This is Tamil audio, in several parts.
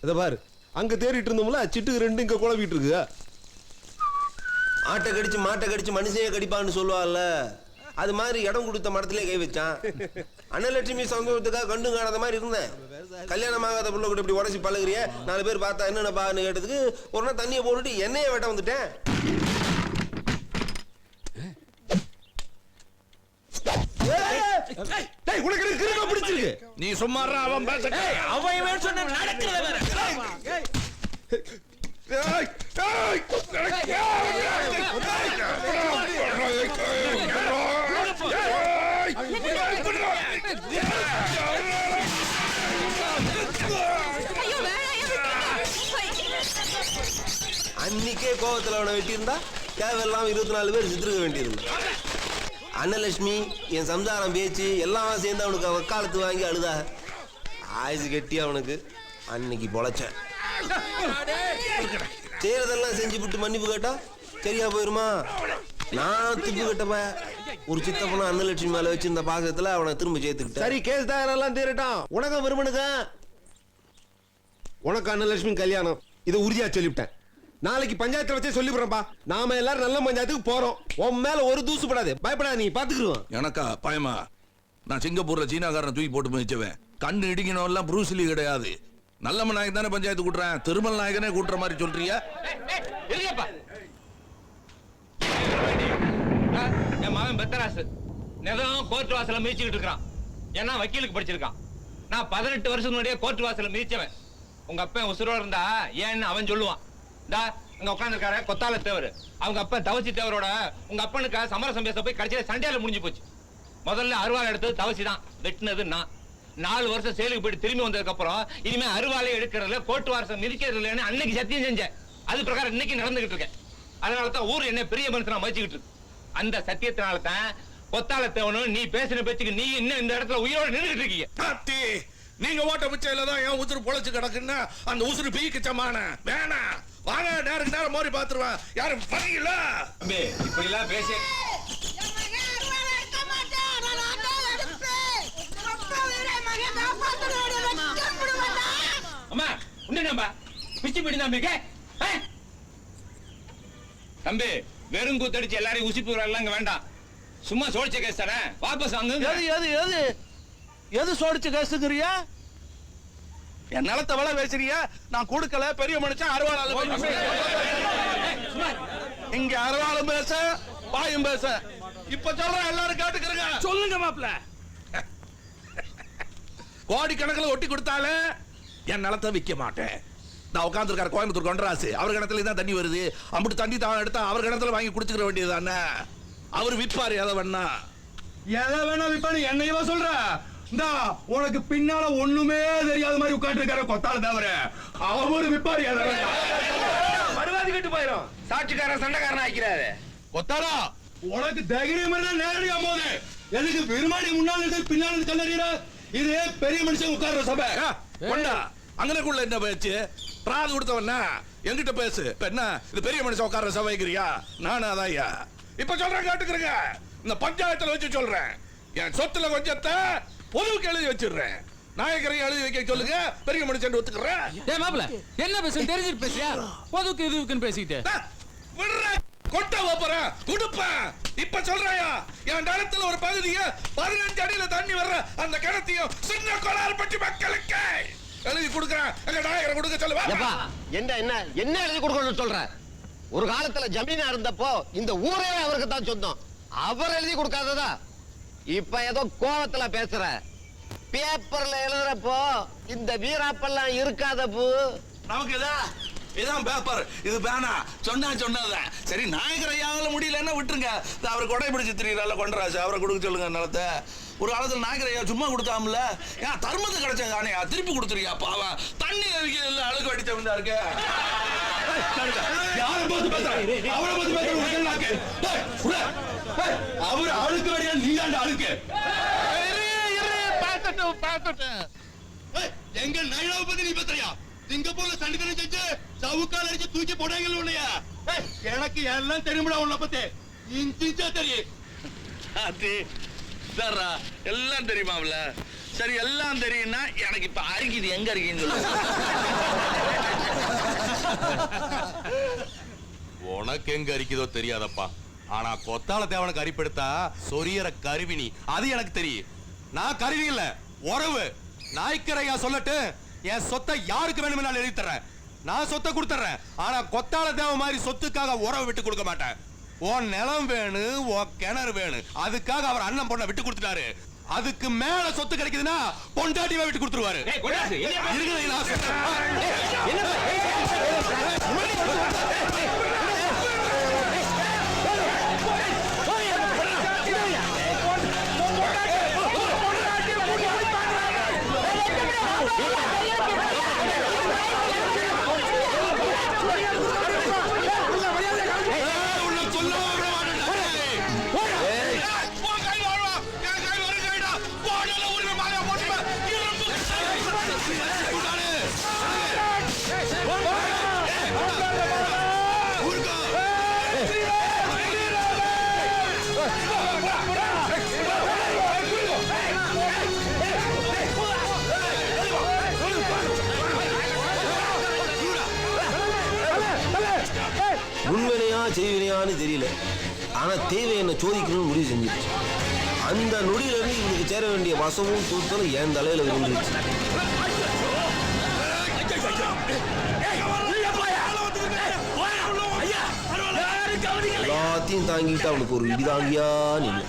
இத பாரு, அங்க தேறிட்டு இருந்தோம்ல சிட்டுக்கு ரெண்டு இங்க குழம்பிட்டு இருக்கு. ஆட்டை கடிச்சு மாட்டை கடிச்சு மனுஷையே கடிப்பான்னு சொல்லுவாள்ல, அது மாதிரி இடம் கொடுத்த மரத்திலே கை வச்சான். அன்னலட்சுமி சந்தோஷத்துக்காக கண்டு காணாத மாதிரி இருந்தேன். கல்யாணம் ஆகாத பிள்ளை கூட இப்படி உடச்சி பழகுறிய, 4 பேர் பார்த்தா என்னென்ன பான்னு கேட்டதுக்கு ஒரு நாள் தண்ணியை போட்டுட்டு எண்ணெயை வெட்ட வந்துட்டேன். நீ சும்மா அவன் அவன் சொன்ன நடக்கிறத வேற. அன்னைக்கே கோவத்தில் அவனை வெட்டியிருந்தா தேவையில்லாம 24 பேர் சித்திருக்க வேண்டியிருந்தா. அன்னலட்சுமி என் சம்சாரம் பேச்சு எல்லாம் சேர்ந்து அவனுக்கு வக்காலத்து வாங்கி அழுதா. ஆயுசு கட்டி அவனுக்கு அன்னைக்கு பொழைச்சேன். செய்யறதெல்லாம் செஞ்சு விட்டு மன்னிப்பு கேட்டா சரியா போயிருமா? நான் திப்பு கட்டப்ப ஒரு சித்தப்பன அன்னலட்சுமி மேல வச்சிருந்த பாசத்துல அவனை திரும்ப சேர்த்துக்கிட்டேன். சரி, கேஸ் தாரெல்லாம் தீரட்டும். உனக்கு விரும்பனுங்க, உனக்கு அன்னலட்சுமி கல்யாணம், இதை உறுதியா சொல்லிவிட்டேன். நாளைக்கு பஞ்சாயத்துல வச்சே சொல்லிவிடுறேன்ப்பா. நாம எல்லாரும் நல்ல பஞ்சாயத்துக்கு போறோம். உன் மேல ஒரு தூசு படாது, பயப்படாத, நீ பாத்துக்கிடுவோம். எனக்கா பயமா? நான் சிங்கப்பூர்ல சீனாக்காரன் தூக்கி போட்டு மிதிச்சவன். கண்ணு இடிக்கணும் எல்லாம் ப்ரூஸ்லி கிடையாது. நல்ல நாயக் தானே பஞ்சாயத்து கூட்டுறேன், திருமல் நாயகனே கூட்டுற மாதிரி சொல்றியா? என் மகன் பெத்தராசு நிலம் கோர்ட் வாசல மிதிச்சுக்கிட்டு இருக்கான். ஏன்னா வக்கீலுக்கு படிச்சிருக்கான். நான் 18 வருஷம் முன்னாடியே கோர்ட் வாசல மிதிச்சவன். உங்க அப்பா உசுரோட இருந்தா ஏன்னு அவன் சொல்லுவான். அங்க உட்காந்துருக்காரு கொத்தால தேவர், அவங்க அப்பா தவசி தேவரோட உங்க அப்பனுக்கு சமரசம் பேச போய் கடைசியில சண்டையில முடிஞ்சு போச்சு. முதல்ல அருவாள் எடுத்தது தவசி தான், வெட்டினது நான். 4 வருஷம் செயலுக்கு போயிட்டு திரும்பி வந்ததுக்கு அப்புறம் இனிமே அருவாலை எடுக்கிறதுல கோர்ட் வாசம் மிதிக்கிறது இல்லைன்னு அன்னைக்கு சத்தியம் செஞ்சேன். அது பிரகாரம் இன்னைக்கு நடந்துகிட்டு இருக்கேன். அதனாலதான் ஊர் என்ன பெரிய மனுஷனா மதிச்சுக்கிட்டு இருக்கு. அந்த சத்தியத்தினால தான் கொத்தால தேவனும் நீ பேசின பேச்சுக்கு நீ இன்னும் இந்த இடத்துல உயிரோட நின்றுட்டு இருக்கீங்க. நீங்க ஓட்ட பிச்சையில தான் என் உசுறு பொழைச்சு கிடக்குன்னா அந்த உசுறு பீக்கு சமான வேணாம். வாங்க, நேரம் நேரம் மோரி பாத்துருவேன். யாரும் பண்ணீங்களா? இப்படி எல்லாம் பேசி அம்மா உண்டா பிச்சு பிடி தம்பி, வெறும் கூத்தடிச்சு எல்லாரையும் உசிப்பு எல்லாம் வேண்டாம். சும்மா சோடிச்ச கேஸ் தானே, வாபஸ் வாங்க. எது சோடிச்ச கேஸுங்கிறியா? என் நிலத்தை விலை பேசுறியா? நான் கொடுக்கல, பெரிய மனுஷன் அறுவாளால இங்க அறுவாளும் பேச பாயும் பேச. இப்ப சொல்றேன், எல்லாரும் கேட்டுக்கிறங்க. சொல்லுங்க மாப்ள. கோடி கணக்கில் ஒட்டி கொடுத்தாலே என் நிலத்தை விற்க மாட்டேன். நான் உட்காந்துருக்காரு கோயம்புத்தூர் கொண்டராசு, அவர் கிணத்துல தான் தண்ணி வருது. அப்படி தண்ணி தான் எடுத்தா அவர் கிணத்துல வாங்கி குடிச்சுக்கிற வேண்டியதுதானே. அவர் விற்பாரு எதை வேணா, எதை வேணா விற்பாரு. என்னையவா சொல்ற? உனக்கு பின்னால ஒண்ணுமே தெரியாத மாதிரி உட்காந்து இருக்காரு கொத்தால தவிர அவரு விற்பாரு. எதை வேணா மறுவாதி கட்டு போயிடும். சாட்சிக்காரன் சண்டைக்காரன் ஆக்கிறாரு. கொத்தாரா, உனக்கு தைரியம் இருந்தா நேரடியா போது எதுக்கு பெருமாடி முன்னாள் பின்னாள் கல்லறிற? இது பெரிய மனுஷன் உட்கார்ற சபை. கொண்டா அங்கனக்குள்ள என்ன பேச்சு? பிராது கொடுத்தவன என்கிட்ட பேசு. என்ன இது பெரிய மனுஷன் உட்கார்ற சபைக்கிறியா? நானு அதான்யா. இப்ப சொல்றேன் கேட்டுக்கிறேங்க. இந்த பஞ்சாயத்துல வச்சு சொல்றேன், என் சொத்துல கொஞ்சத்தை பொதுவுக்கு எழுதி வச்சிடுறேன். நாயக்கரையும் எழுதி வைக்க சொல்லுங்க, பெரிய மனுஷன் ஒத்துக்கிறேன். மாப்பிள என்ன பேச தெரிஞ்சுட்டு பேசியா? பொதுவுக்கு இதுக்குன்னு பேசிக்கிட்டு கொட்ட போறேன் கொடுப்பேன். இப்ப சொல்றேயா, என் நிலத்துல ஒரு பகுதியை 15 அடியில தண்ணி வர்ற அந்த கிணத்தையும் சின்ன கோளாறுபட்டி மக்களுக்கு எழுதி கொடுக்கிறேன். எங்க நாயகரை கொடுக்க சொல்லுவா. என்ன எழுதி கொடுக்கணும்னு சொல்ற? ஒரு காலத்துல ஜமீனா இருந்தப்போ இந்த ஊரே அவருக்கு தான் சொந்தம். அவர் எழுதி கொடுக்காததா? இப்ப ஏதோ கோவத்துல பேசுற. பேப்பர்ல எழுதுறப்போ இந்த வீராப்பெல்லாம் இருக்காத பூ. நமக்கு இதான் பேப்பர், இது பேனா. சொன்னதுதான் சரி. நாயகரையால முடியலன்னா விட்டுருங்க. அவர் கொடை பிடிச்சு திரியல கொண்டராசு, அவரை கொடுக்க சொல்லுங்க நிலத்தை. ஒரு காலத்துல நாயகரையா சும்மா கொடுத்தாமல, ஏன் தர்மத்து கிடைச்ச காணையா திருப்பி கொடுத்துறியா? பாவம் தண்ணி அவிக்கல அழுக்கு அடிச்சவன் இருக்கு. அவர் அழுக்கு வரையா? நீ தான் அழுக்கு. எங்க நைனாவை பத்தி நீ பேசுறியா? சிங்கப்பூர்ல சண்டித்தனம் செஞ்சு சவுக்கால் அடிச்சு தூக்கி போடாங்க உன்னையா? எனக்கு எல்லாம் தெரியுமா உன்னை பத்தி? இன்ச்சா தெரியும். எல்லாம் தெரியுமாவில? சரி, எல்லாம் தெரியும்னா எனக்கு இப்ப அருகிது எங்க இருக்கீங்க? உனக்கு எங்க அரிக்குதோ தெரியாதப்பா, ஆனா கொத்தால தேவனுக்கு அரிப்படுத்தா சொரியற கருவினி அது எனக்கு தெரியும். நான் கருவி இல்ல, உறவு. நாய்க்கரையா சொல்லட்டு, என் சொத்தை யாருக்கு வேணும்னாலும் எழுதி தர்றேன். நான் சொத்தை கொடுத்துறேன், ஆனா கொத்தால தேவ மாதிரி சொத்துக்காக உறவு விட்டு கொடுக்க மாட்டேன். உன் நிலம் வேணும், உன் கிணறு வேணும், அதுக்காக அவர் அண்ணன் பொண்ணை விட்டு கொடுத்துட்டாரு. அதுக்கு மேல சொத்து கிடைக்குதுன்னா பொண்டாட்டியை விட்டு கொடுத்துருவாரு. இருக்குதா நான் முன்வினையா செய்வினையான்னு தெரியல, ஆனா தேவை என்ன சோதிக்கணும்னு முடிவு செஞ்சிருச்சு. அந்த நொடியில இருந்து இவனுக்கு சேர வேண்டிய வசமும் தூத்தலும் என் தலையில விழுந்துருச்சு. எல்லாத்தையும் தாங்கிட்டு அவனுக்கு ஒரு இடிதாங்கியா நின்று.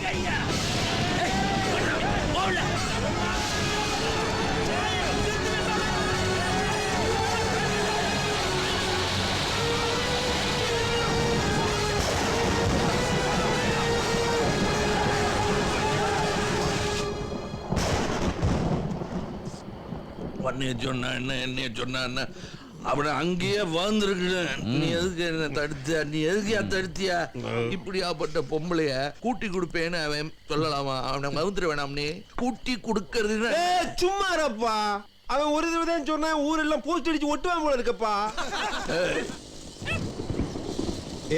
உன்னைய சொன்னா என்ன, என்னைய சொன்னா என்ன, அப்படி அங்கேயே வாழ்ந்துருக்கேன். நீ எதுக்கு என்ன தடுத்த? நீ எதுக்கு தடுத்தியா? இப்படியாப்பட்ட பொம்பளைய கூட்டி கொடுப்பேன்னு அவன் சொல்லலாமா? அவனை மவுந்துட வேணாம். நீ கூட்டி கொடுக்கறது சும்மா இருப்பா, அவன் ஒரு தடவை தான் சொன்னான், ஊரெல்லாம் போஸ்ட் அடிச்சு ஒட்டுவான் போல இருக்கப்பா.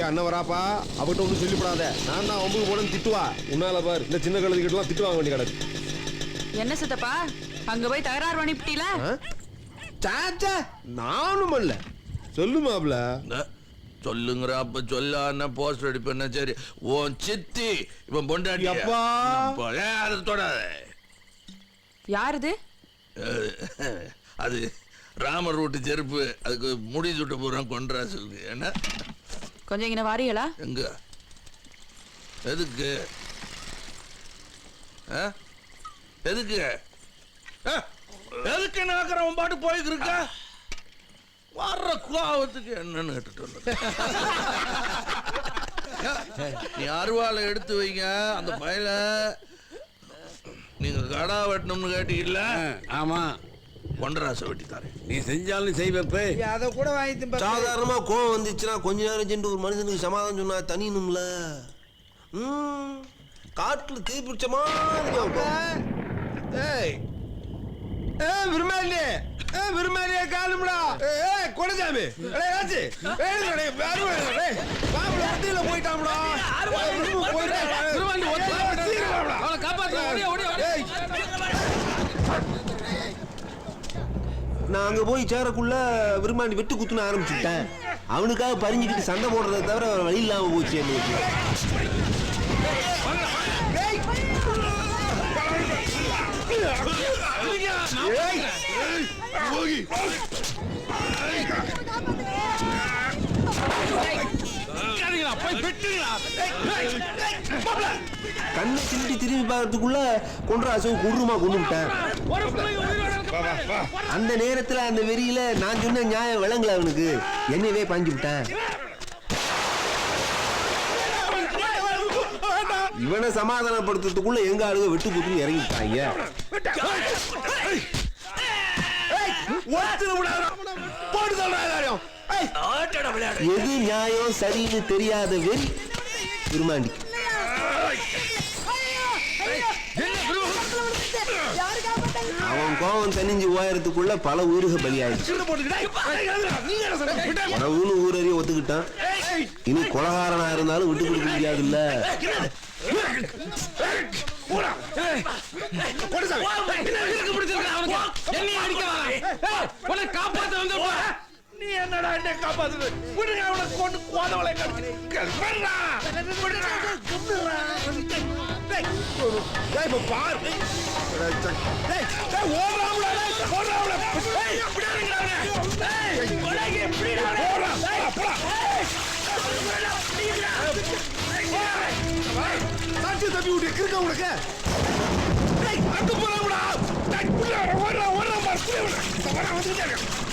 அண்ணன் வராப்பா, அவகிட்ட ஒன்றும் சொல்லிப்படாத. நான் தான் ஒம்பது போட திட்டுவா. உன்னால பாரு இந்த சின்ன கழுதிக்கிட்டலாம் திட்டு வாங்க வேண்டிய கிடக்கு. என்ன சித்தப்பா அங்க போய் தகராறு பண்ணிவிட்டீல? சாச்சா நானும் பண்ணல. சொல்லுமாப்ல. சொல்லுங்கிற அப்ப சொல்லான போஸ்ட் அடிப்பேன்னா சரி. உன் சித்தி இப்ப பொண்டாட்டி அப்பா அதை தொடாத. யாருது? அது ராமர் ரூட்டு செருப்பு, அதுக்கு முடி சுட்டு போறான் கொன்றாசுக்கு. என்ன கொஞ்சம் இங்க வாரியலா? எங்க எதுக்கு எதுக்கு எதுக்கு நாக்கிறவன் பாட்டு போயிட்டு இருக்க? வர்ற கோவத்துக்கு என்னன்னு கேட்டுட்டு நீ அருவாளை எடுத்து வைங்க. அந்த பையல நீங்க கடா வெட்டணும்னு கேட்டீங்கல்ல? ஆமா, கொண்டராசை வெட்டி தரேன். நீ செஞ்சாலும் செய்வப்ப அதை கூட வாங்கி சாதாரணமா கோவம் வந்துச்சுன்னா கொஞ்ச நேரம் சென்று ஒரு மனுஷனுக்கு சமாதானம் சொன்னா தனியணும்ல. காட்டுல தீ பிடிச்ச மாதிரி. விரும்பாலே விரும்பாலே காலும்டா. கொடஜாமி போயிட்டாம்டா. நான் அங்க போய் சேரக்குள்ள விரும்பாண்டி வெட்டு குத்துன்னு ஆரம்பிச்சுட்டேன். அவனுக்காக பறிஞ்சுக்கிட்டு சண்டை போடுறதை தவிர வேற வழி இல்லாம போச்சு எங்களுக்கு. கண்ணை சிமிட்டி திரும்பி பார்க்கறதுக்குள்ள கொன்றாசும் குருமா கொண்டுட்டேன். அந்த நேரத்துல அந்த வெறியில நான் சொன்ன நியாயம் விளங்கல அவனுக்கு. என்னவே பாஞ்சு விட்டேன். இவனை சமாதானப்படுத்துறதுக்குள்ள எங்க ஆளுங்க வெட்டு குத்துன்னு இறங்கிட்டாங்க. எது நியாயம் சரின்னு தெரியாத வெறி விரும்பாண்டி. அவன் கோவம் தனிஞ்சு ஓயறதுக்குள்ள பல உயிர்க பலியாயிடுச்சு. உறவுன்னு ஊரறிய ஒத்துக்கிட்டான். இனி கொலகாரனா இருந்தாலும் விட்டு கொடுக்க முடியாதுல்ல. காப்பாத்த வந்து நீ என்னடா என்ன ஏன் காப்பாத்துறது விடுங்க அவனை கொண்டு கோதவளை கடிச்சு விடுறா விடுறா டேய் இப்ப பாரு டேய் ஓடுறாவுடா ஓடுறாவுடா டேய் அப்படியே இருங்கடா டேய் ஒலகி எப்படிடா ஓடுறா போடா சாட்சி தப்பி விட்டு கிறுக்க உனக்கு டேய் அங்க போறாவுடா டேய் ஓடுறா ஓடுறா ஓடுறா பாரு வர வந்துட்டாங்க